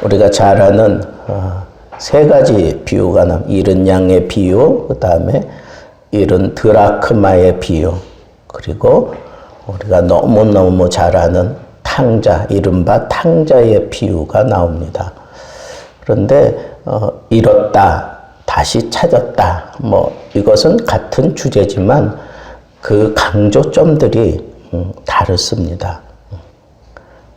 우리가 잘 아는 세 가지 비유가 잃은 양의 비유, 그 다음에 잃은 드라크마의 비유, 그리고 우리가 너무너무 잘 아는 탕자, 이른바 탕자의 비유가 나옵니다. 그런데 잃었다, 다시 찾았다, 이것은 같은 주제지만 그 강조점들이 다릅니다.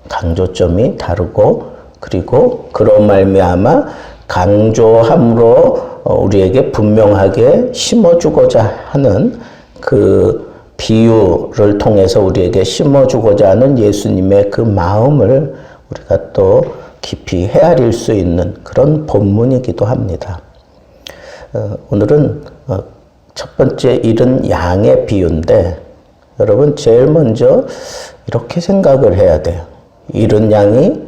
강조점이 다르고, 그리고 그로 말미암아 강조함으로 우리에게 분명하게 심어주고자 하는 그 비유를 통해서 우리에게 심어주고자 하는 예수님의 그 마음을 우리가 또 깊이 헤아릴 수 있는 그런 본문이기도 합니다. 오늘은 첫 번째 잃은 양의 비유인데, 여러분 제일 먼저 이렇게 생각을 해야 돼요. 잃은 양이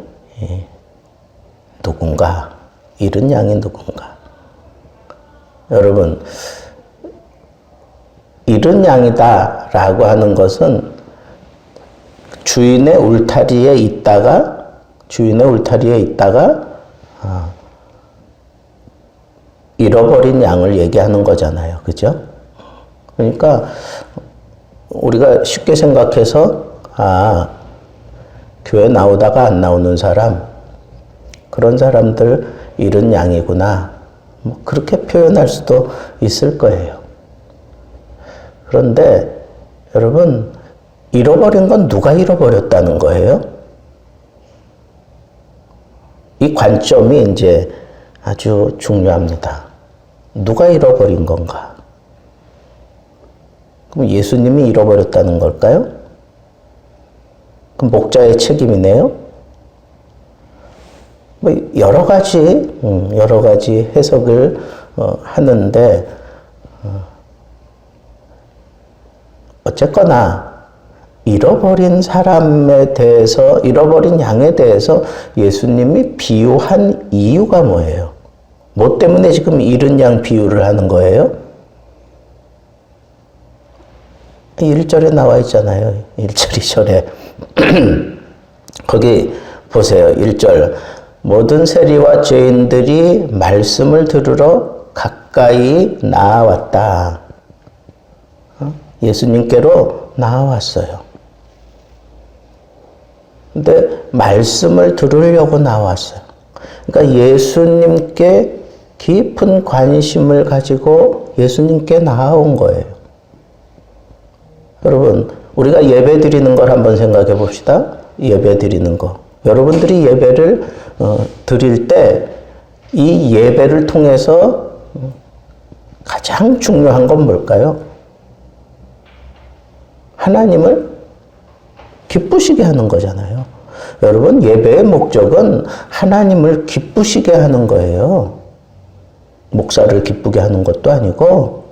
누군가? 잃은 양이 누군가? 여러분, 잃은 양이다 라고 하는 것은 주인의 울타리에 있다가 잃어버린 양을 얘기하는 거잖아요. 그죠? 그러니까 우리가 쉽게 생각해서 교회 나오다가 안 나오는 사람, 그런 사람들 잃은 양이구나, 그렇게 표현할 수도 있을 거예요. 그런데 여러분, 잃어버린 건 누가 잃어버렸다는 거예요? 이 관점이 이제 아주 중요합니다. 누가 잃어버린 건가? 그럼 예수님이 잃어버렸다는 걸까요? 그럼 목자의 책임이네요? 여러 가지 해석을 하는데, 어쨌거나 잃어버린 사람에 대해서, 잃어버린 양에 대해서 예수님이 비유한 이유가 뭐예요? 뭐 때문에 지금 잃은 양 비유를 하는 거예요? 1절에 나와 있잖아요. 1절, 2절에. 거기 보세요. 1절. 모든 세리와 죄인들이 말씀을 들으러 가까이 나아왔다. 예수님께로 나아왔어요. 근데 말씀을 들으려고 나왔어요. 그러니까 예수님께 깊은 관심을 가지고 예수님께 나아온 거예요. 여러분, 우리가 예배 드리는 걸 한번 생각해 봅시다. 예배 드리는 거. 여러분들이 예배를 드릴 때 이 예배를 통해서 가장 중요한 건 뭘까요? 하나님을 기쁘시게 하는 거잖아요. 여러분, 예배의 목적은 하나님을 기쁘시게 하는 거예요. 목사를 기쁘게 하는 것도 아니고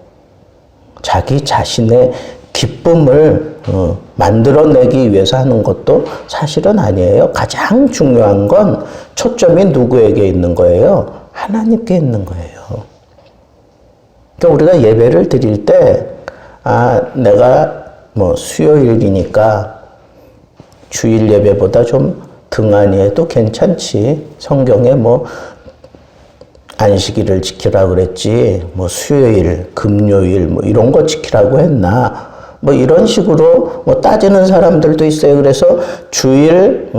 자기 자신의 기쁨을 만들어내기 위해서 하는 것도 사실은 아니에요. 가장 중요한 건 초점이 누구에게 있는 거예요? 하나님께 있는 거예요. 그러니까 우리가 예배를 드릴 때 내가 수요일이니까 주일 예배보다 좀 등한히 해도 괜찮지. 성경에 안식일을 지키라 그랬지. 수요일, 금요일 이런 거 지키라고 했나. 이런 식으로 따지는 사람들도 있어요. 그래서 주일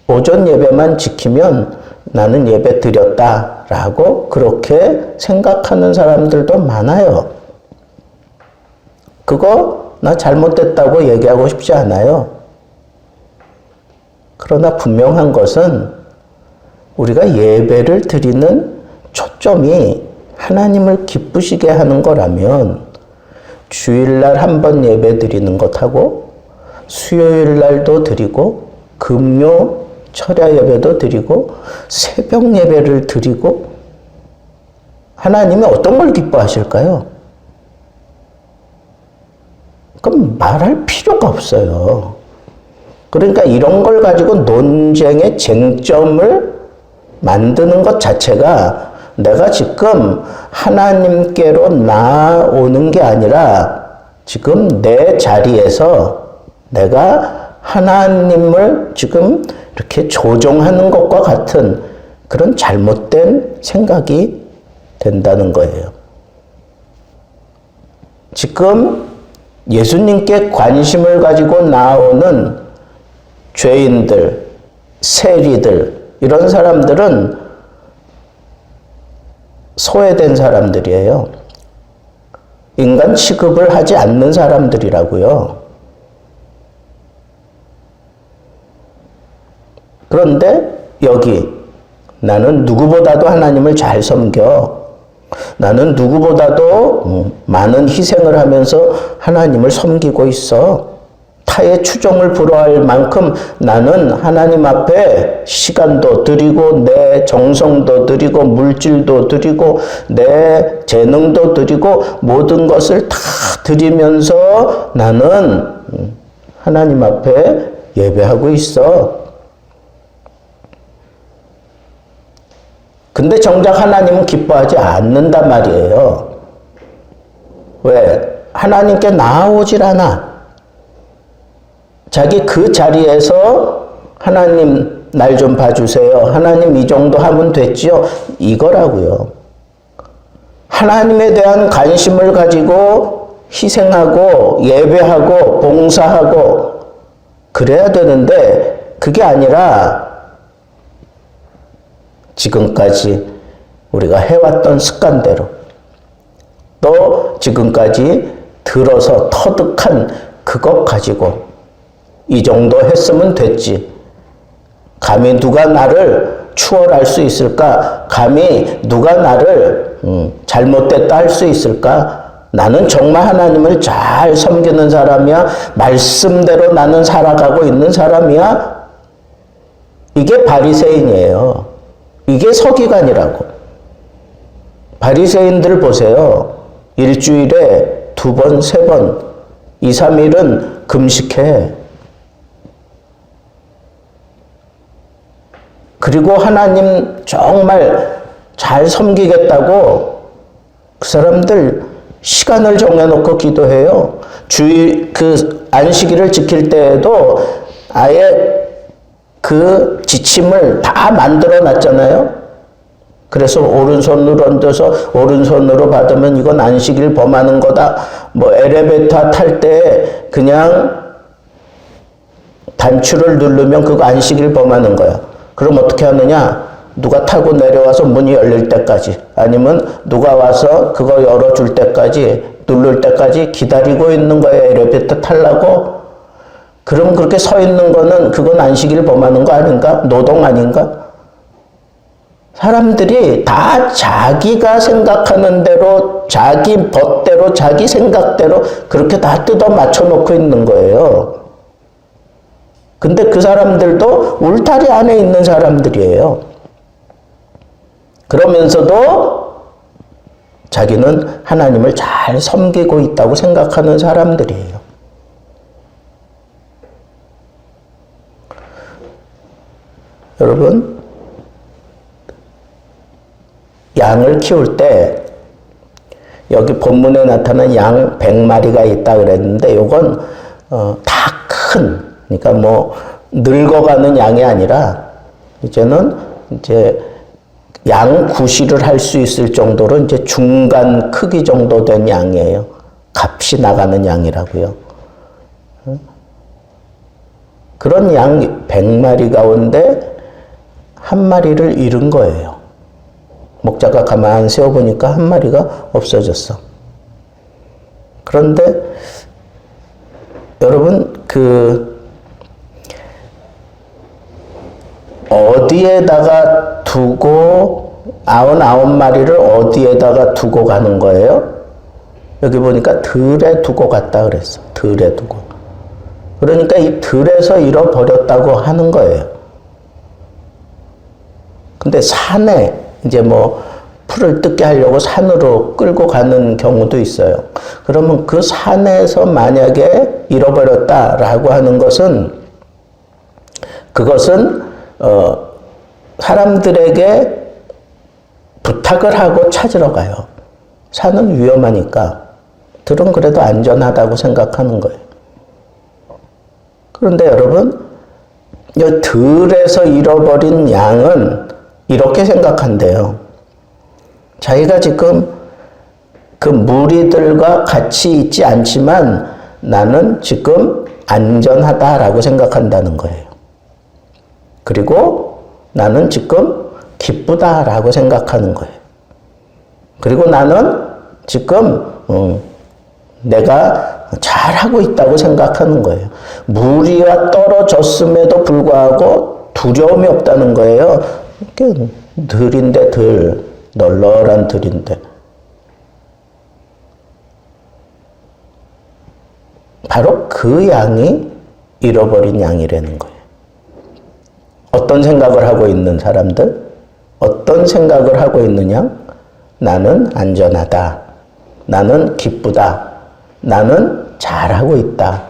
오전 예배만 지키면 나는 예배 드렸다라고 그렇게 생각하는 사람들도 많아요. 그거 나 잘못됐다고 얘기하고 싶지 않아요. 그러나 분명한 것은 우리가 예배를 드리는 초점이 하나님을 기쁘시게 하는 거라면 주일날 한 번 예배 드리는 것하고 수요일날도 드리고 금요 철야 예배도 드리고 새벽 예배를 드리고 하나님이 어떤 걸 기뻐하실까요? 그럼 말할 필요가 없어요. 그러니까 이런 걸 가지고 논쟁의 쟁점을 만드는 것 자체가 내가 지금 하나님께로 나아오는 게 아니라 지금 내 자리에서 내가 하나님을 지금 이렇게 조종하는 것과 같은 그런 잘못된 생각이 된다는 거예요. 지금 예수님께 관심을 가지고 나오는 죄인들, 세리들, 이런 사람들은 소외된 사람들이에요. 인간 취급을 하지 않는 사람들이라고요. 그런데 여기 나는 누구보다도 하나님을 잘 섬겨. 나는 누구보다도 많은 희생을 하면서 하나님을 섬기고 있어. 타의 추종을 불허할 만큼 나는 하나님 앞에 시간도 드리고 내 정성도 드리고 물질도 드리고 내 재능도 드리고 모든 것을 다 드리면서 나는 하나님 앞에 예배하고 있어. 근데 정작 하나님은 기뻐하지 않는단 말이에요. 왜? 하나님께 나아오질 않아. 자기 그 자리에서 하나님 날 좀 봐주세요. 하나님 이 정도 하면 됐지요. 이거라고요. 하나님에 대한 관심을 가지고 희생하고 예배하고 봉사하고 그래야 되는데 그게 아니라 지금까지 우리가 해왔던 습관대로 또 지금까지 들어서 터득한 그것 가지고 이 정도 했으면 됐지. 감히 누가 나를 추월할 수 있을까? 감히 누가 나를 잘못됐다 할 수 있을까? 나는 정말 하나님을 잘 섬기는 사람이야. 말씀대로 나는 살아가고 있는 사람이야. 이게 바리새인이에요. 이게 서기관이라고. 바리새인들 보세요. 일주일에 2번, 3번, 2, 3일은 금식해. 그리고 하나님 정말 잘 섬기겠다고 그 사람들 시간을 정해놓고 기도해요. 주일 그 안식일을 지킬 때에도 아예 그 지침을 다 만들어 놨잖아요. 그래서 오른손으로 얹어서 오른손으로 받으면 이건 안식일 범하는 거다. 뭐 엘리베이터 탈 때 그냥 단추를 누르면 그거 안식일 범하는 거야. 그럼 어떻게 하느냐? 누가 타고 내려와서 문이 열릴 때까지 아니면 누가 와서 그거 열어줄 때까지 누를 때까지 기다리고 있는 거예요. 엘리베이터 타려고. 그럼 그렇게 서 있는 거는 그건 안식일 범하는 거 아닌가? 노동 아닌가? 사람들이 다 자기가 생각하는 대로 자기 법대로 자기 생각대로 그렇게 다 뜯어 맞춰 놓고 있는 거예요. 근데 그 사람들도 울타리 안에 있는 사람들이에요. 그러면서도 자기는 하나님을 잘 섬기고 있다고 생각하는 사람들이에요. 여러분, 양을 키울 때 여기 본문에 나타난 양 100마리가 있다 그랬는데 요건 다 큰, 그러니까 뭐 늙어가는 양이 아니라 이제는 이제 양 구실을 할 수 있을 정도로 이제 중간 크기 정도 된 양이에요. 값이 나가는 양이라고요. 그런 양 100마리 가운데 한 마리를 잃은 거예요. 목자가 가만히 세어보니까 한 마리가 없어졌어. 그런데 여러분 어디에다가 두고 99마리를 어디에다가 두고 가는 거예요? 여기 보니까 들에 두고 갔다 그랬어. 들에 두고. 그러니까 이 들에서 잃어버렸다고 하는 거예요. 근데 산에 이제 뭐 풀을 뜯게 하려고 산으로 끌고 가는 경우도 있어요. 그러면 그 산에서 만약에 잃어버렸다라고 하는 것은 그것은 사람들에게 부탁을 하고 찾으러 가요. 산은 위험하니까 들은 그래도 안전하다고 생각하는 거예요. 그런데 여러분, 이 들에서 잃어버린 양은 이렇게 생각한대요. 자기가 지금 그 무리들과 같이 있지 않지만 나는 지금 안전하다라고 생각한다는 거예요. 그리고 나는 지금 기쁘다라고 생각하는 거예요. 그리고 나는 지금 내가 잘하고 있다고 생각하는 거예요. 무리와 떨어졌음에도 불구하고 두려움이 없다는 거예요. 이렇게 들인데 널널한 들인데. 바로 그 양이 잃어버린 양이라는 거예요. 어떤 생각을 하고 있는 사람들? 어떤 생각을 하고 있느냐? 나는 안전하다. 나는 기쁘다. 나는 잘하고 있다.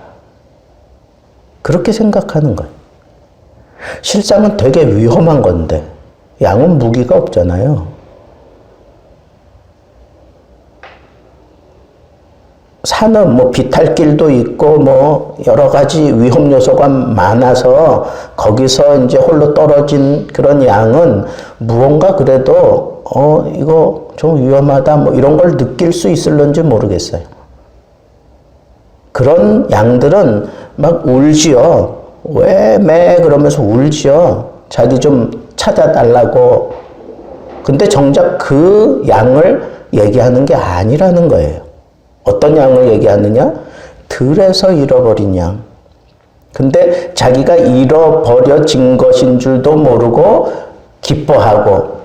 그렇게 생각하는 거예요. 실상은 되게 위험한 건데 양은 무기가 없잖아요. 산은 뭐 비탈길도 있고 뭐 여러 가지 위험 요소가 많아서 거기서 이제 홀로 떨어진 그런 양은 무언가 그래도 이거 좀 위험하다 뭐 이런 걸 느낄 수 있을런지 모르겠어요. 그런 양들은 막 울지요. 왜 매 그러면서 울지요. 자기 좀 찾아달라고. 근데 정작 그 양을 얘기하는 게 아니라는 거예요. 어떤 양을 얘기하느냐? 들에서 잃어버린 양. 근데 자기가 잃어버려진 것인 줄도 모르고 기뻐하고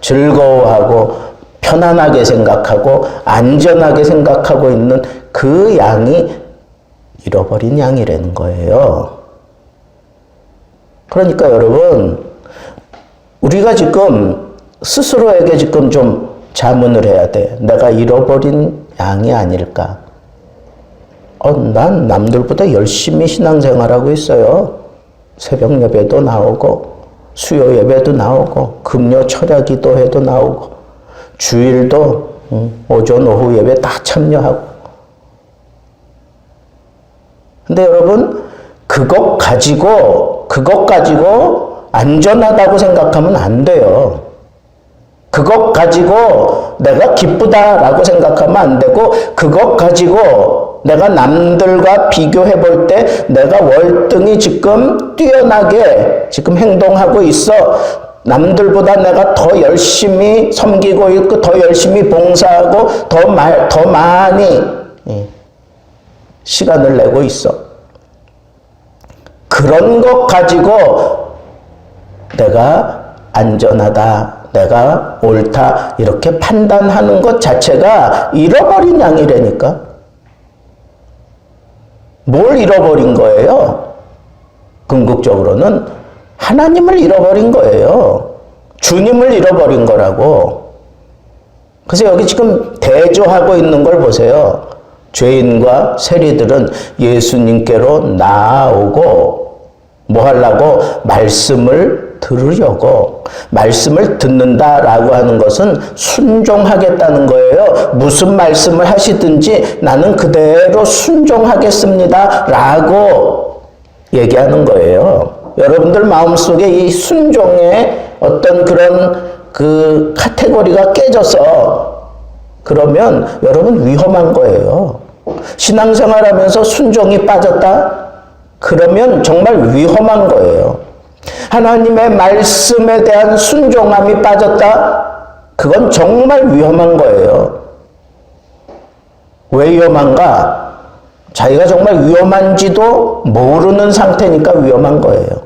즐거워하고 편안하게 생각하고 안전하게 생각하고 있는 그 양이 잃어버린 양이라는 거예요. 그러니까 여러분, 우리가 지금 스스로에게 지금 좀 자문을 해야 돼. 내가 잃어버린 양이 아닐까? 난 남들보다 열심히 신앙생활하고 있어요. 새벽 예배도 나오고, 수요 예배도 나오고, 금요 철야 기도회도 나오고, 주일도 오전 오후 예배 다 참여하고. 근데 여러분, 그것 가지고 안전하다고 생각하면 안 돼요. 그것 가지고 내가 기쁘다라고 생각하면 안 되고, 그것 가지고 내가 남들과 비교해 볼 때 내가 월등히 지금 뛰어나게 지금 행동하고 있어. 남들보다 내가 더 열심히 섬기고 있고, 더 열심히 봉사하고, 더 많이 시간을 내고 있어. 그런 것 가지고 내가 안전하다, 내가 옳다 이렇게 판단하는 것 자체가 잃어버린 양이라니까. 뭘 잃어버린 거예요? 궁극적으로는 하나님을 잃어버린 거예요. 주님을 잃어버린 거라고. 그래서 여기 지금 대조하고 있는 걸 보세요. 죄인과 세리들은 예수님께로 나아오고 뭐 하려고? 말씀을 들으려고. 말씀을 듣는다라고 하는 것은 순종하겠다는 거예요. 무슨 말씀을 하시든지 나는 그대로 순종하겠습니다 라고 얘기하는 거예요. 여러분들 마음속에 이 순종의 어떤 그런 그 카테고리가 깨져서 그러면 여러분 위험한 거예요. 신앙생활하면서 순종이 빠졌다? 그러면 정말 위험한 거예요. 하나님의 말씀에 대한 순종함이 빠졌다? 그건 정말 위험한 거예요. 왜 위험한가? 자기가 정말 위험한지도 모르는 상태니까 위험한 거예요.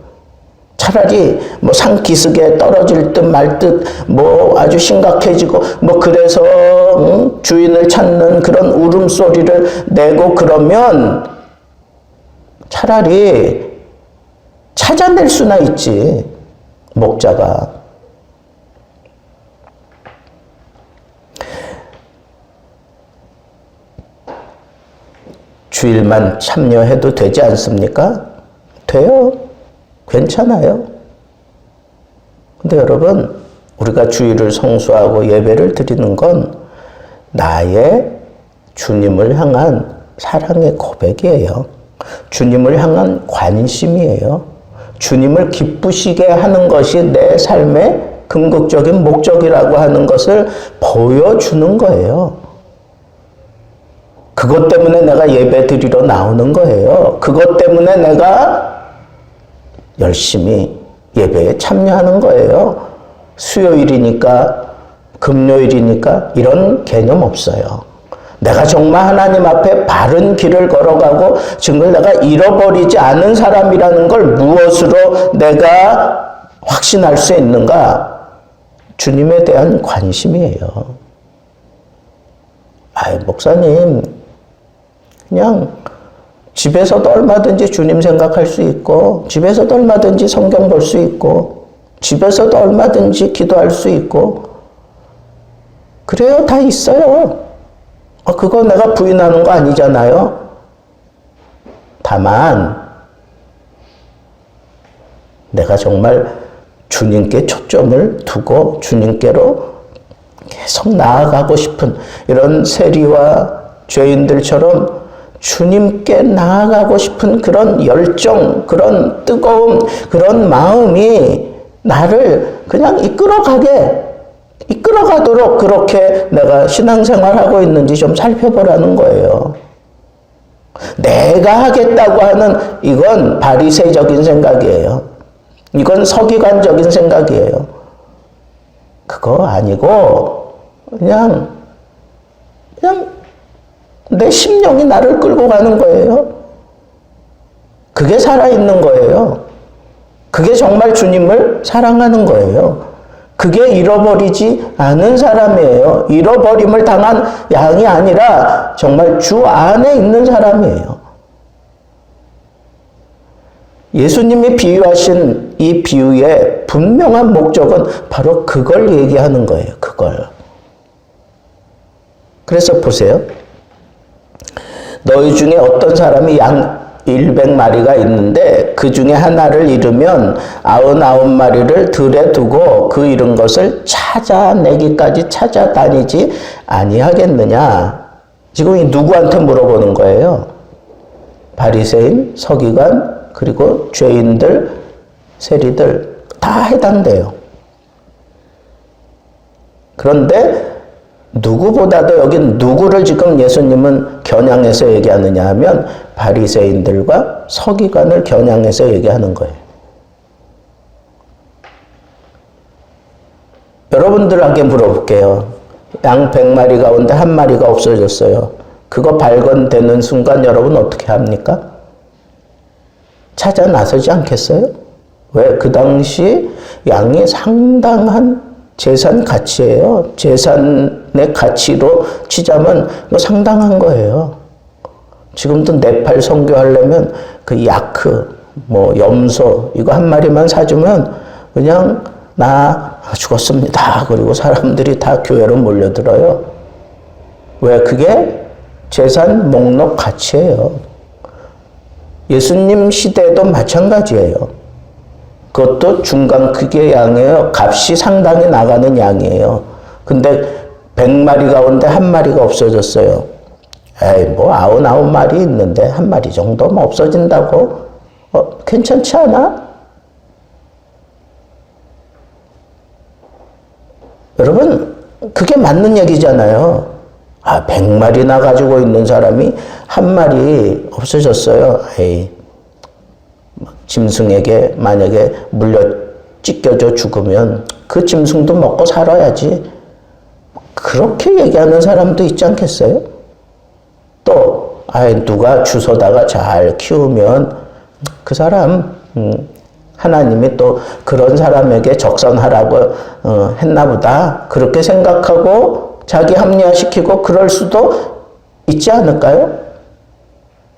차라리 뭐 산기슭에 떨어질 듯 말 듯 뭐 아주 심각해지고 뭐 그래서 주인을 찾는 그런 울음소리를 내고 그러면 차라리 찾아낼 수나 있지, 목자가. 주일만 참여해도 되지 않습니까? 돼요. 괜찮아요. 근데 여러분, 우리가 주일을 성수하고 예배를 드리는 건 나의 주님을 향한 사랑의 고백이에요. 주님을 향한 관심이에요. 주님을 기쁘시게 하는 것이 내 삶의 궁극적인 목적이라고 하는 것을 보여주는 거예요. 그것 때문에 내가 예배 드리러 나오는 거예요. 그것 때문에 내가 열심히 예배에 참여하는 거예요. 수요일이니까, 금요일이니까 이런 개념 없어요. 내가 정말 하나님 앞에 바른 길을 걸어가고 정말 내가 잃어버리지 않은 사람이라는 걸 무엇으로 내가 확신할 수 있는가? 주님에 대한 관심이에요. 목사님, 그냥 집에서도 얼마든지 주님 생각할 수 있고, 집에서도 얼마든지 성경 볼 수 있고, 집에서도 얼마든지 기도할 수 있고, 그래요, 다 있어요. 그거 내가 부인하는 거 아니잖아요. 다만 내가 정말 주님께 초점을 두고 주님께로 계속 나아가고 싶은 이런 세리와 죄인들처럼 주님께 나아가고 싶은 그런 열정, 그런 뜨거움, 그런 마음이 나를 그냥 이끌어가도록 그렇게 내가 신앙생활하고 있는지 좀 살펴보라는 거예요. 내가 하겠다고 하는 이건 바리새적인 생각이에요. 이건 서기관적인 생각이에요. 그거 아니고 그냥 내 심령이 나를 끌고 가는 거예요. 그게 살아있는 거예요. 그게 정말 주님을 사랑하는 거예요. 그게 잃어버리지 않은 사람이에요. 잃어버림을 당한 양이 아니라 정말 주 안에 있는 사람이에요. 예수님이 비유하신 이 비유의 분명한 목적은 바로 그걸 얘기하는 거예요. 그걸. 그래서 보세요. 너희 중에 어떤 사람이 양 100마리가 있는데 그 중에 하나를 잃으면 99마리를 들에 두고 그 잃은 것을 찾아내기까지 찾아다니지 아니하겠느냐. 지금 이 누구한테 물어보는 거예요? 바리새인, 서기관, 그리고 죄인들, 세리들 다 해당돼요. 그런데 누구보다도 여기 누구를 지금 예수님은 겨냥해서 얘기하느냐 하면 바리새인들과 서기관을 겨냥해서 얘기하는 거예요. 여러분들에게 물어볼게요. 양 100마리 가운데 한 마리가 없어졌어요. 그거 발견되는 순간 여러분 어떻게 합니까? 찾아 나서지 않겠어요? 왜? 그 당시 양이 상당한 재산 가치예요. 재산의 가치로 치자면 이거 상당한 거예요. 지금도 네팔 선교하려면 그 야크, 염소 이거 한 마리만 사주면 그냥 나 죽었습니다. 그리고 사람들이 다 교회로 몰려들어요. 왜? 그게 재산 목록 가치예요. 예수님 시대에도 마찬가지예요. 그것도 중간 크기의 양이에요. 값이 상당히 나가는 양이에요. 근데 100마리 가운데 한 마리가 없어졌어요. 99마리 있는데 한 마리 정도면 없어진다고? 괜찮지 않아? 여러분, 그게 맞는 얘기잖아요. 100마리나 가지고 있는 사람이 한 마리 없어졌어요. 짐승에게 만약에 물려 찢겨져 죽으면 그 짐승도 먹고 살아야지. 그렇게 얘기하는 사람도 있지 않겠어요? 또 누가 주워다가 잘 키우면 그 사람 하나님이 또 그런 사람에게 적선하라고 했나 보다. 그렇게 생각하고 자기 합리화시키고 그럴 수도 있지 않을까요?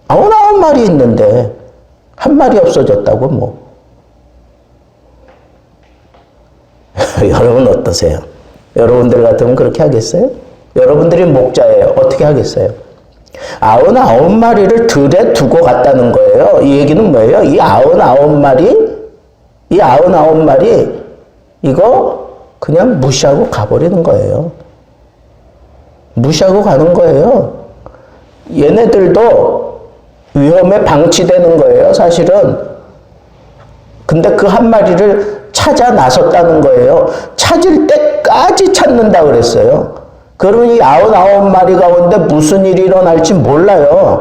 99마리 있는데 한 마리 없어졌다고 여러분 어떠세요? 여러분들 같으면 그렇게 하겠어요? 여러분들이 목자예요. 어떻게 하겠어요? 99마리를 들에 두고 갔다는 거예요. 이 얘기는 뭐예요? 이 99마리 이거 그냥 무시하고 가버리는 거예요. 무시하고 가는 거예요. 얘네들도 위험에 방치되는 거예요, 사실은. 근데 그 한 마리를 찾아 나섰다는 거예요. 찾을 때까지 찾는다 그랬어요. 그러면 이 99마리 가운데 무슨 일이 일어날지 몰라요.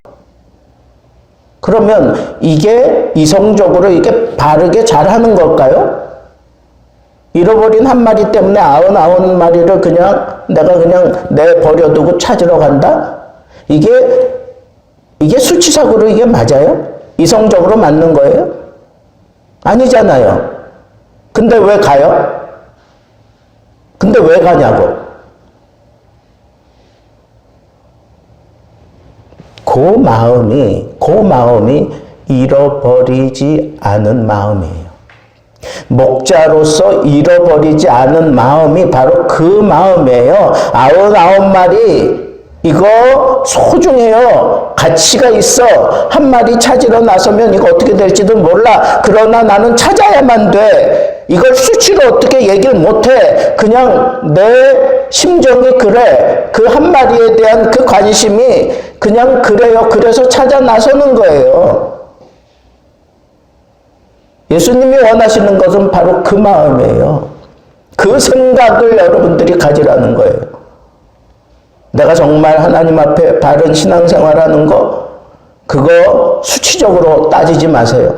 그러면 이게 이성적으로 이게 바르게 잘하는 걸까요? 잃어버린 한 마리 때문에 99마리를 내가 그냥 내버려두고 찾으러 간다? 이게 수치사고로 이게 맞아요? 이성적으로 맞는 거예요? 아니잖아요. 근데 왜 가요? 근데 왜 가냐고. 그 마음이 잃어버리지 않은 마음이에요. 목자로서 잃어버리지 않은 마음이 바로 그 마음이에요. 99마리 이거 소중해요. 가치가 있어. 한 마리 찾으러 나서면 이거 어떻게 될지도 몰라. 그러나 나는 찾아야만 돼. 이걸 수치로 어떻게 얘기를 못해. 그냥 내 심정이 그래. 그 한 마리에 대한 그 관심이 그냥 그래요. 그래서 찾아 나서는 거예요. 예수님이 원하시는 것은 바로 그 마음이에요. 그 생각을 여러분들이 가지라는 거예요. 내가 정말 하나님 앞에 바른 신앙생활하는 거 그거 수치적으로 따지지 마세요.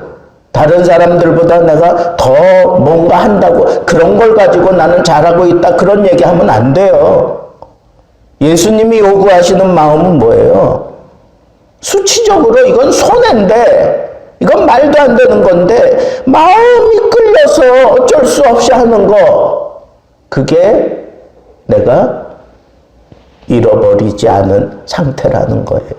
다른 사람들보다 내가 더 뭔가 한다고 그런 걸 가지고 나는 잘하고 있다 그런 얘기하면 안 돼요. 예수님이 요구하시는 마음은 뭐예요? 수치적으로 이건 손해인데 이건 말도 안 되는 건데 마음이 끌려서 어쩔 수 없이 하는 거 그게 내가 잃어버리지 않은 상태라는 거예요.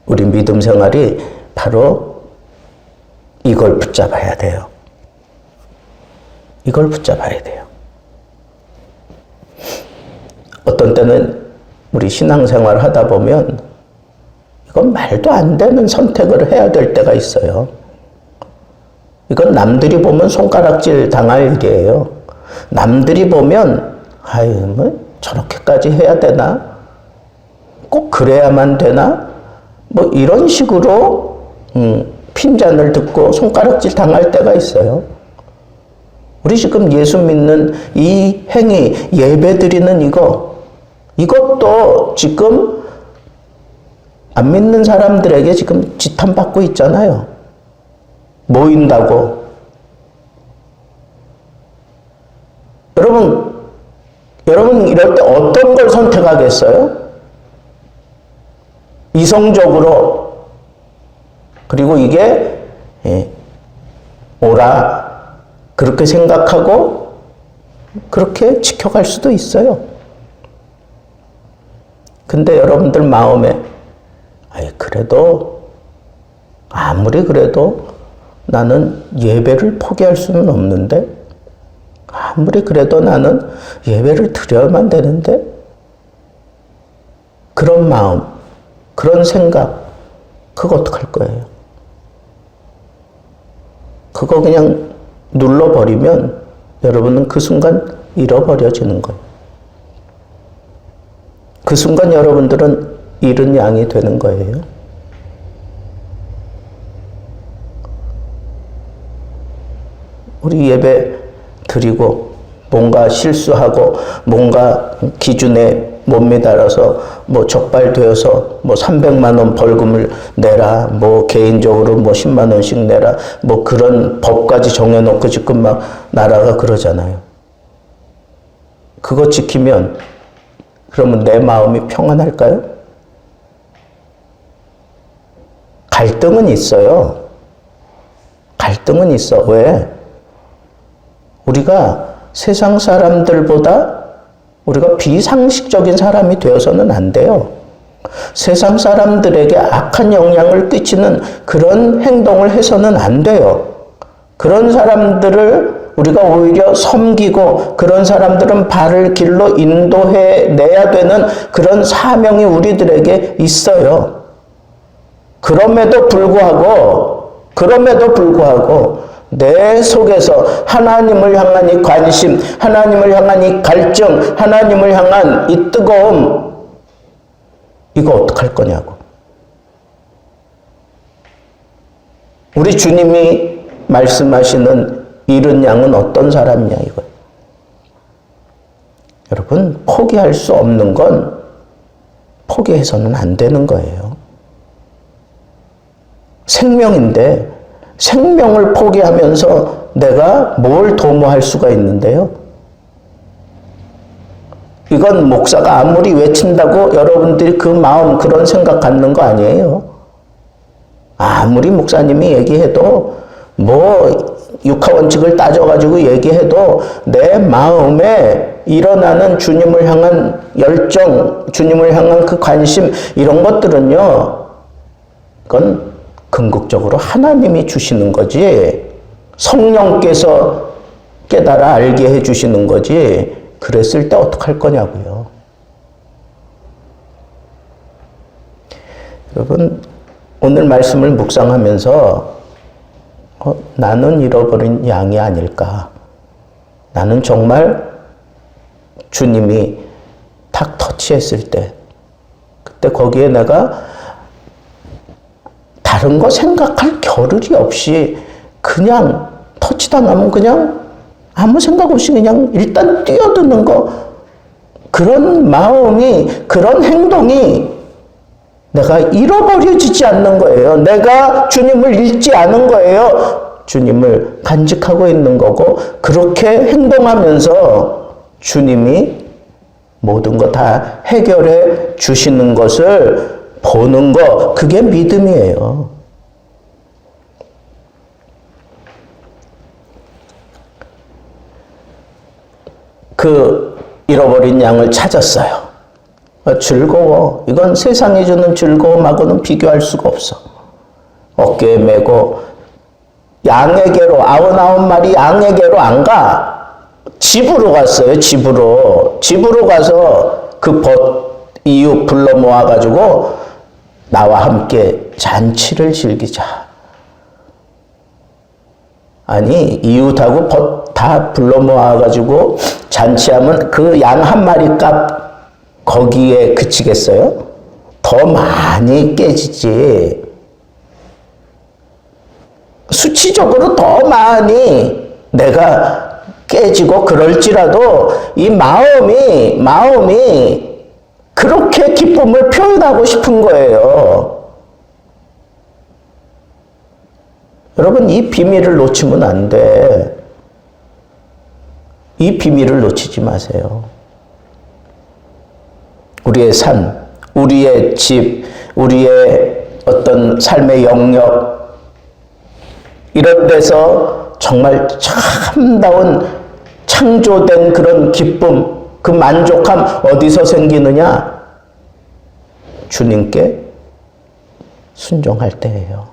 우리 믿음 생활이 바로 이걸 붙잡아야 돼요. 이걸 붙잡아야 돼요. 어떤 때는 우리 신앙생활 하다 보면 이건 말도 안 되는 선택을 해야 될 때가 있어요. 이건 남들이 보면 손가락질 당할 일이에요. 남들이 보면 아유 뭐 저렇게까지 해야 되나? 꼭 그래야만 되나? 뭐 이런 식으로 핀잔을 듣고 손가락질 당할 때가 있어요. 우리 지금 예수 믿는 이 행위, 예배 드리는 이것도 지금 안 믿는 사람들에게 지금 지탄받고 있잖아요. 모인다고. 여러분 이럴 때 어떤 걸 선택하겠어요? 이성적으로 그리고 이게 옳아 그렇게 생각하고 그렇게 지켜갈 수도 있어요. 근데 여러분들 마음에 그래도 아무리 그래도 나는 예배를 포기할 수는 없는데 아무리 그래도 나는 예배를 드려야만 되는데 그런 마음, 그런 생각 그거 어떡할 거예요? 그거 그냥 눌러버리면 여러분은 그 순간 잃어버려지는 거예요. 그 순간 여러분들은 잃은 양이 되는 거예요. 우리 예배 드리고 뭔가 실수하고 뭔가 기준에 못 미달아서 뭐 적발되어서 뭐 300만 원 벌금을 내라 뭐 개인적으로 뭐 10만 원씩 내라 뭐 그런 법까지 정해놓고 지금 막 나라가 그러잖아요. 그거 지키면 그러면 내 마음이 평안할까요? 갈등은 있어요. 갈등은 있어. 왜? 우리가 세상 사람들보다 우리가 비상식적인 사람이 되어서는 안 돼요. 세상 사람들에게 악한 영향을 끼치는 그런 행동을 해서는 안 돼요. 그런 사람들을 우리가 오히려 섬기고 그런 사람들은 바를 길로 인도해 내야 되는 그런 사명이 우리들에게 있어요. 그럼에도 불구하고 내 속에서 하나님을 향한 이 관심, 하나님을 향한 이 갈증, 하나님을 향한 이 뜨거움, 이거 어떡할 거냐고. 우리 주님이 말씀하시는 잃은 양은 어떤 사람이냐 이거예요. 여러분, 포기할 수 없는 건 포기해서는 안 되는 거예요. 생명인데 생명을 포기하면서 내가 뭘 도모할 수가 있는데요. 이건 목사가 아무리 외친다고 여러분들이 그 마음, 그런 생각 갖는 거 아니에요. 아무리 목사님이 얘기해도 육하원칙을 따져가지고 얘기해도 내 마음에 일어나는 주님을 향한 열정, 주님을 향한 그 관심, 이런 것들은요, 그건 궁극적으로 하나님이 주시는 거지, 성령께서 깨달아 알게 해주시는 거지, 그랬을 때 어떡할 거냐고요. 여러분, 오늘 말씀을 묵상하면서 나는 잃어버린 양이 아닐까. 나는 정말 주님이 탁 터치했을 때, 그때 거기에 내가 다른 거 생각할 겨를이 없이 그냥 터치당하면 그냥 아무 생각 없이 그냥 일단 뛰어드는 거, 그런 마음이, 그런 행동이 내가 잃어버려지지 않는 거예요. 내가 주님을 잃지 않은 거예요. 주님을 간직하고 있는 거고, 그렇게 행동하면서 주님이 모든 거 다 해결해 주시는 것을 보는 거, 그게 믿음이에요. 그 잃어버린 양을 찾았어요. 즐거워. 이건 세상이 주는 즐거움하고는 비교할 수가 없어. 어깨에 메고 양에게로, 99마리 양에게로 안 가. 집으로 갔어요. 집으로 가서 그 이웃 불러 모아가지고 나와 함께 잔치를 즐기자. 아니, 이웃하고 다 불러 모아가지고 잔치하면 그 양 한 마리 값 거기에 그치겠어요? 더 많이 깨지지. 수치적으로 더 많이 내가 깨지고 그럴지라도 이 마음이 그렇게 기쁨을 표현하고 싶은 거예요. 여러분, 이 비밀을 놓치면 안 돼. 이 비밀을 놓치지 마세요. 우리의 삶, 우리의 집, 우리의 어떤 삶의 영역, 이런 데서 정말 참다운 창조된 그런 기쁨, 그 만족함 어디서 생기느냐? 주님께 순종할 때예요.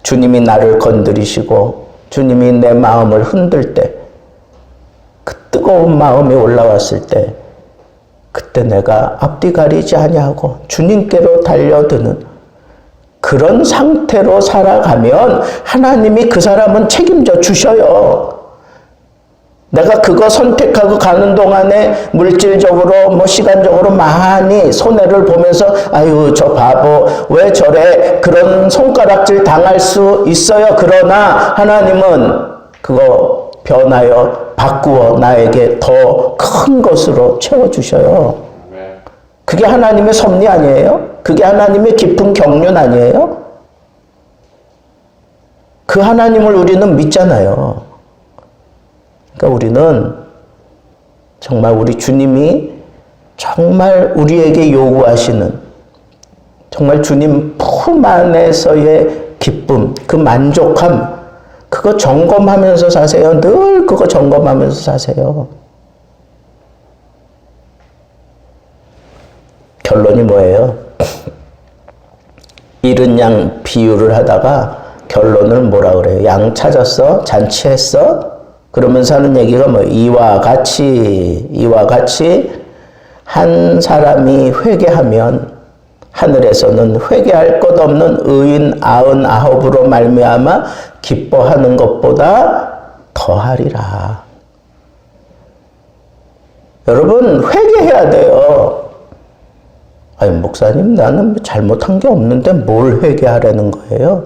주님이 나를 건드리시고 주님이 내 마음을 흔들 때, 그 뜨거운 마음이 올라왔을 때, 그때 내가 앞뒤 가리지 아니하고 주님께로 달려드는 그런 상태로 살아가면 하나님이 그 사람은 책임져 주셔요. 내가 그거 선택하고 가는 동안에 물질적으로 시간적으로 많이 손해를 보면서 아유 저 바보 왜 저래, 그런 손가락질 당할 수 있어요. 그러나 하나님은 그거 변하여 바꾸어 나에게 더 큰 것으로 채워주셔요. 그게 하나님의 섭리 아니에요? 그게 하나님의 깊은 경륜 아니에요? 그 하나님을 우리는 믿잖아요. 그러니까 우리는 정말 우리 주님이 정말 우리에게 요구하시는, 정말 주님 품 안에서의 기쁨, 그 만족함, 그거 점검하면서 사세요. 늘 그거 점검하면서 사세요. 결론이 뭐예요? 잃은 양 비유를 하다가 결론을 뭐라 그래요? 양 찾았어? 잔치했어? 그러면서 하는 얘기가 이와 같이 한 사람이 회개하면 하늘에서는 회개할 것 없는 의인 99으로 말미암아 기뻐하는 것보다 더하리라. 여러분, 회개해야 돼요. 아니 목사님, 나는 잘못한 게 없는데 뭘 회개하라는 거예요?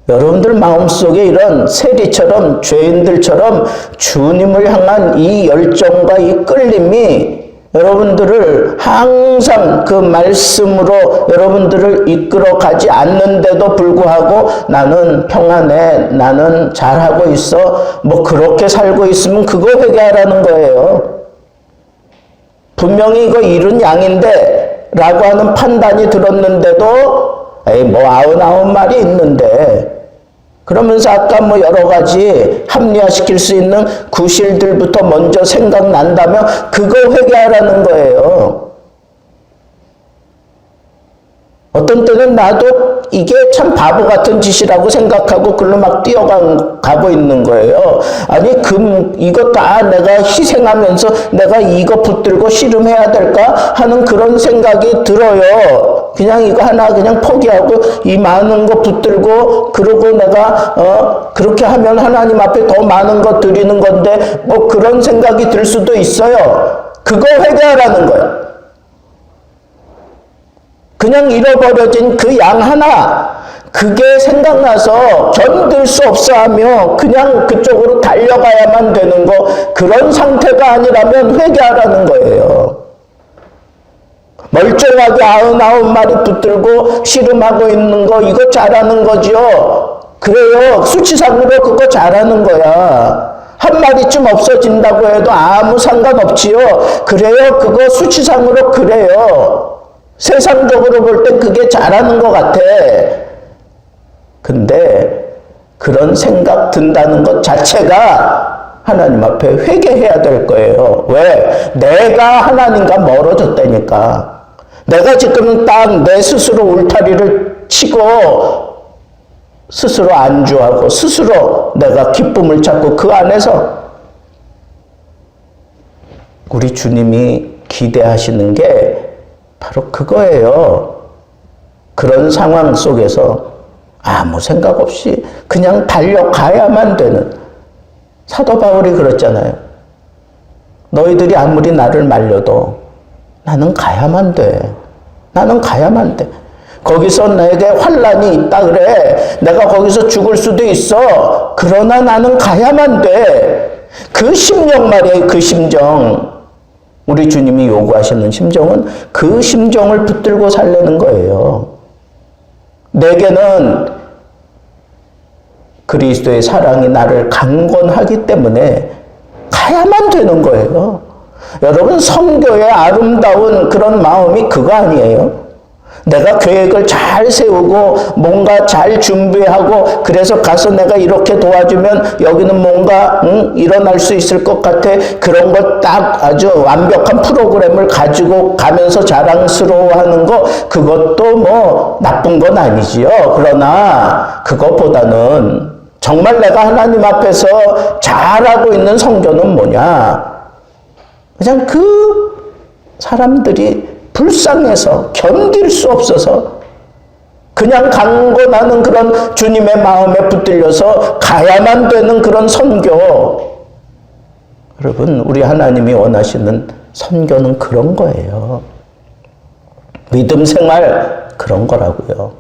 여러분들 마음속에 이런 세리처럼 죄인들처럼 주님을 향한 이 열정과 이 끌림이 여러분들을 항상 그 말씀으로 여러분들을 이끌어 가지 않는데도 불구하고 나는 평안해, 나는 잘하고 있어, 뭐 그렇게 살고 있으면 그거 회개하라는 거예요. 분명히 이거 잃은 양인데 라고 하는 판단이 들었는데도 에이 뭐 99마리 있는데, 그러면서 아까 뭐 여러 가지 합리화시킬 수 있는 구실들부터 먼저 생각난다면 그거 회개하라는 거예요. 어떤 때는 나도 이게 참 바보 같은 짓이라고 생각하고 글로 막 뛰어가고 있는 거예요. 아니 이거 다 내가 희생하면서 내가 이거 붙들고 씨름해야 될까 하는 그런 생각이 들어요. 그냥 이거 하나 그냥 포기하고 이 많은 거 붙들고 그러고 내가 그렇게 하면 하나님 앞에 더 많은 거 드리는 건데 뭐 그런 생각이 들 수도 있어요. 그거 회개하라는 거예요. 그냥 잃어버려진 그 양 하나, 그게 생각나서 견딜 수 없어 하며 그냥 그쪽으로 달려가야만 되는 거, 그런 상태가 아니라면 회개하라는 거예요. 멀쩡하게 99마리 붙들고 씨름하고 있는 거, 이거 잘하는 거지요. 그래요. 수치상으로 그거 잘하는 거야. 한 마리쯤 없어진다고 해도 아무 상관없지요. 그래요. 그거 수치상으로 그래요. 세상적으로 볼 때 그게 잘하는 것 같아. 근데 그런 생각 든다는 것 자체가 하나님 앞에 회개해야 될 거예요. 왜? 내가 하나님과 멀어졌다니까. 내가 지금 딱 내 스스로 울타리를 치고 스스로 안주하고 스스로 내가 기쁨을 찾고 그 안에서 우리 주님이 기대하시는 게 바로 그거예요. 그런 상황 속에서 아무 생각 없이 그냥 달려가야만 되는, 사도 바울이 그랬잖아요. 너희들이 아무리 나를 말려도 나는 가야만 돼. 나는 가야만 돼. 거기서 내게 환난이 있다 그래. 내가 거기서 죽을 수도 있어. 그러나 나는 가야만 돼. 그 심령 말이에요. 그 심정. 우리 주님이 요구하시는 심정은 그 심정을 붙들고 살려는 거예요. 내게는 그리스도의 사랑이 나를 강권하기 때문에 가야만 되는 거예요. 여러분, 선교의 아름다운 그런 마음이 그거 아니에요? 내가 계획을 잘 세우고 뭔가 잘 준비하고 그래서 가서 내가 이렇게 도와주면 여기는 뭔가 일어날 수 있을 것 같아. 그런 걸 딱 아주 완벽한 프로그램을 가지고 가면서 자랑스러워하는 거, 그것도 뭐 나쁜 건 아니지요. 그러나 그것보다는 정말 내가 하나님 앞에서 잘하고 있는 선교는 뭐냐? 그냥 그 사람들이 불쌍해서 견딜 수 없어서 그냥 강권하는 그런 주님의 마음에 붙들려서 가야만 되는 그런 선교. 여러분, 우리 하나님이 원하시는 선교는 그런 거예요. 믿음 생활 그런 거라고요.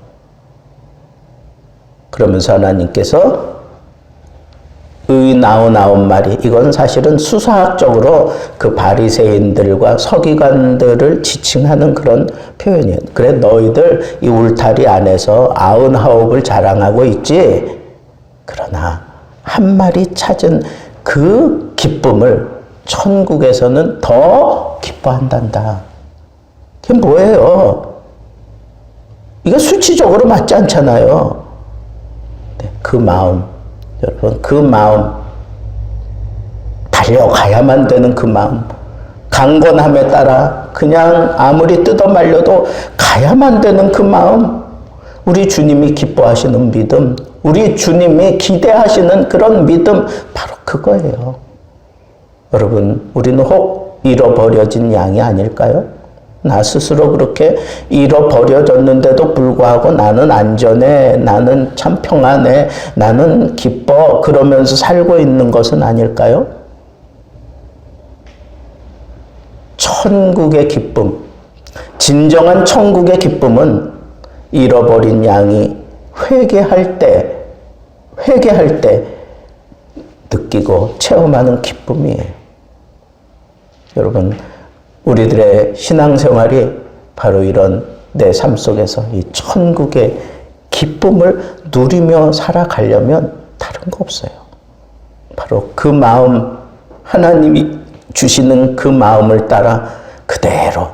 그러면서 하나님께서 의 99마리, 이건 사실은 수사학적으로 그 바리새인들과 서기관들을 지칭하는 그런 표현이에요. 그래 너희들 이 울타리 안에서 99을 자랑하고 있지. 그러나 한 마리 찾은 그 기쁨을 천국에서는 더 기뻐한단다. 그게 뭐예요? 이게 수치적으로 맞지 않잖아요. 네, 그 마음, 여러분, 그 마음, 달려가야만 되는 그 마음, 강건함에 따라 그냥 아무리 뜯어 말려도 가야만 되는 그 마음, 우리 주님이 기뻐하시는 믿음, 우리 주님이 기대하시는 그런 믿음, 바로 그거예요. 여러분, 우리는 혹 잃어버려진 양이 아닐까요? 나 스스로 그렇게 잃어버려졌는데도 불구하고 나는 안전해, 나는 참 평안해, 나는 기뻐, 그러면서 살고 있는 것은 아닐까요? 천국의 기쁨, 진정한 천국의 기쁨은 잃어버린 양이 회개할 때 회개할 때 느끼고 체험하는 기쁨이에요. 여러분, 우리들의 신앙생활이 바로 이런 내 삶 속에서 이 천국의 기쁨을 누리며 살아가려면 다른 거 없어요. 바로 그 마음, 하나님이 주시는 그 마음을 따라 그대로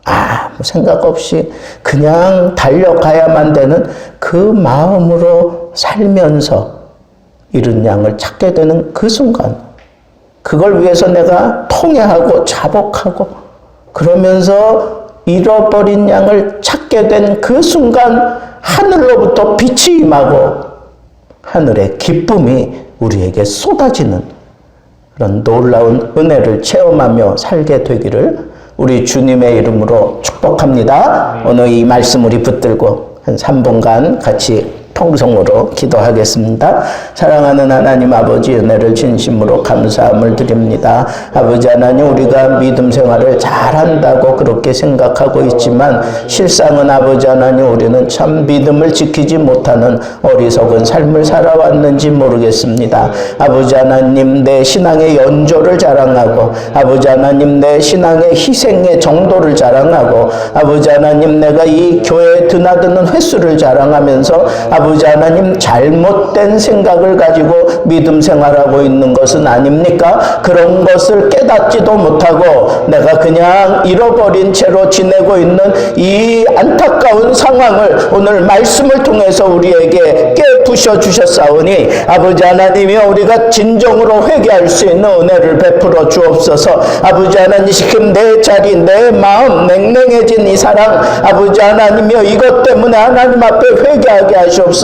아무 생각 없이 그냥 달려가야만 되는 그 마음으로 살면서 잃은 양을 찾게 되는 그 순간, 그걸 위해서 내가 통회하고 자복하고 그러면서 잃어버린 양을 찾게 된 그 순간 하늘로부터 빛이 임하고 하늘의 기쁨이 우리에게 쏟아지는 그런 놀라운 은혜를 체험하며 살게 되기를 우리 주님의 이름으로 축복합니다. 오늘 이 말씀 우리 붙들고 한 3분간 같이 통성으로 기도하겠습니다. 사랑하는 하나님 아버지, 은혜를 진심으로 감사함을 드립니다. 아버지 하나님, 우리가 믿음 생활을 잘한다고 그렇게 생각하고 있지만 실상은 아버지 하나님, 우리는 참 믿음을 지키지 못하는 어리석은 삶을 살아왔는지 모르겠습니다. 아버지 하나님, 내 신앙의 연조를 자랑하고 아버지 하나님, 내 신앙의 희생의 정도를 자랑하고 아버지 하나님, 내가 이 교회에 드나드는 횟수를 자랑하면서 아버지 하나님, 잘못된 생각을 가지고 믿음 생활하고 있는 것은 아닙니까? 그런 것을 깨닫지도 못하고 내가 그냥 잃어버린 채로 지내고 있는 이 안타까운 상황을 오늘 말씀을 통해서 우리에게 깨부셔 주셨사오니 아버지 하나님이여, 우리가 진정으로 회개할 수 있는 은혜를 베풀어 주옵소서. 아버지 하나님, 지금 내 자리, 내 마음 냉랭해진 이 사랑, 아버지 하나님이여, 이것 때문에 하나님 앞에 회개하게 하시옵소서.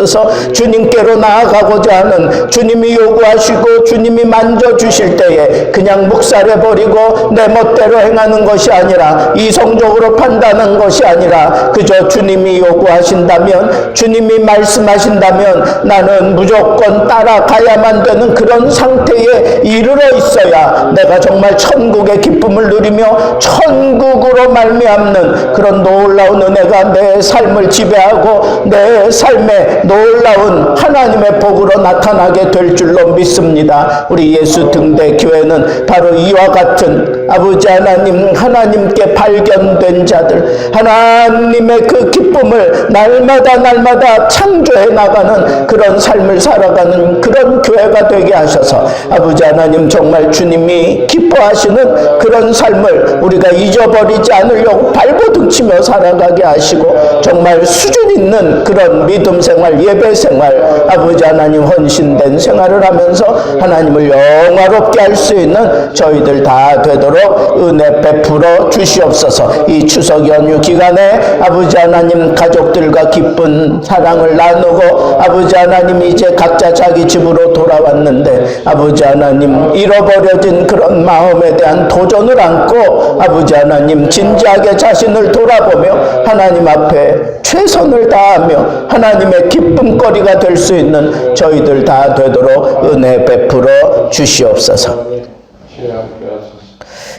주님께로 나아가고자 하는, 주님이 요구하시고 주님이 만져주실 때에 그냥 묵살해버리고 내 멋대로 행하는 것이 아니라, 이성적으로 판단하는 것이 아니라 그저 주님이 요구하신다면, 주님이 말씀하신다면 나는 무조건 따라가야만 되는 그런 상태에 이르러 있어야 내가 정말 천국의 기쁨을 누리며 천국으로 말미암는 그런 놀라운 은혜가 내 삶을 지배하고 내 삶에 놀라운 하나님의 복으로 나타나게 될 줄로 믿습니다. 우리 예수 등대 교회는 바로 이와 같은 아버지 하나님, 하나님께 발견된 자들, 하나님의 그 기쁨을 날마다 창조해 나가는 그런 삶을 살아가는 그런 교회가 되게 하셔서 아버지 하나님, 정말 주님이 기뻐하시는 그런 삶을 우리가 잊어버리지 않으려고 발버둥치며 살아가게 하시고 정말 수준 있는 그런 믿음 생활, 예배 생활, 아버지 하나님 헌신된 생활을 하면서 하나님을 영화롭게 할 수 있는 저희들 다 되도록 은혜 베풀어 주시옵소서. 이 추석 연휴 기간에 아버지 하나님, 가족들과 기쁜 사랑을 나누고 아버지 하나님, 이제 각자 자기 집으로 돌아왔는데 아버지 하나님, 잃어버려진 그런 마음에 대한 도전을 안고 아버지 하나님, 진지하게 자신을 돌아보며 하나님 앞에 최선을 다하며 하나님의 기쁨거리가 될 수 있는 저희들 다 되도록 은혜 베풀어 주시옵소서.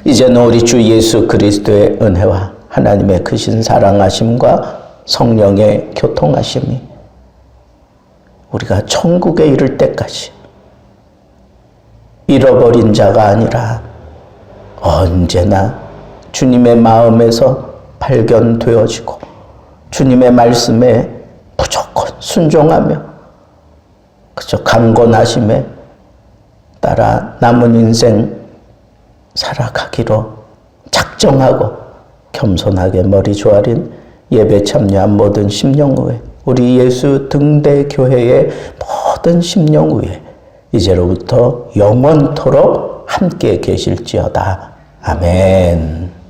이제는 우리 주 예수 그리스도의 은혜와 하나님의 크신 사랑하심과 성령의 교통하심이 우리가 천국에 이를 때까지 잃어버린 자가 아니라 언제나 주님의 마음에서 발견되어지고 주님의 말씀에 무조건 순종하며 그저 강건하심에 따라 남은 인생 살아가기로 작정하고 겸손하게 머리 조아린 예배 참여한 모든 심령의회, 우리 예수 등대 교회의 모든 심령의회 이제로부터 영원토록 함께 계실지어다. 아멘.